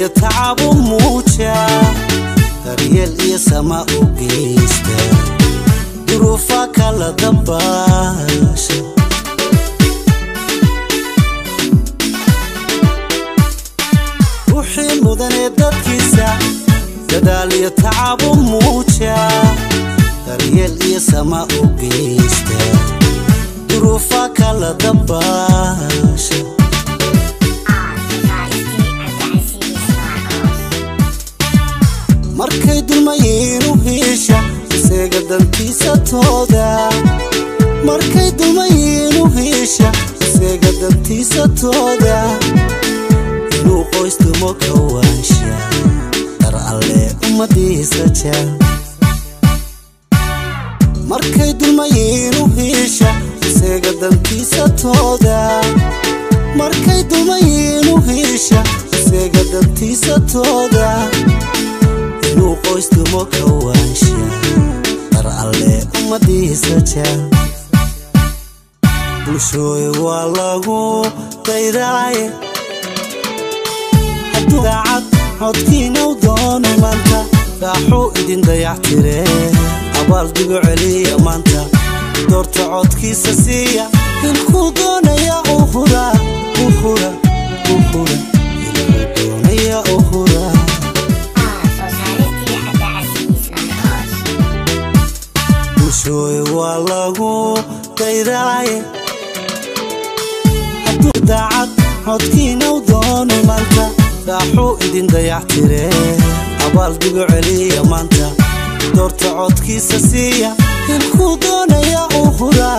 تعب وموجة دريال يا سما وقيسته ظروفك على ضباش روحي مدن دكيسة ددال يا تعب وموجة دريال يا سما وقيسته ظروفك على ضباش markay dulmayeen heesha isaga dantiisa tooda markay dulmayeen heesha isaga dantiisa tooda inuu qoystumo ka waansha dar alle umadiisa jaa markay dulmayeen heesha isaga dantiisa tooda markay dulmayeen heesha isaga dantiisa tooda inuu qoystumo ka waansha dar alle umadiisa jaa bulshooy waa lagu daydaaye hadduu daacad codkiina u doono maanta raaxuu idin dayactire abaal dibu celiya maanta doorta codkiisa siiya ilkuu doonaya u hura ilkuu doonaya u hura bulshooy waa lagu daydaaye hadduu daacad codkiina u doono maanta raaxuu idin dayactire abaal dibu celiya maanta doorta codkiisa siiya ilkuu doonaya u hura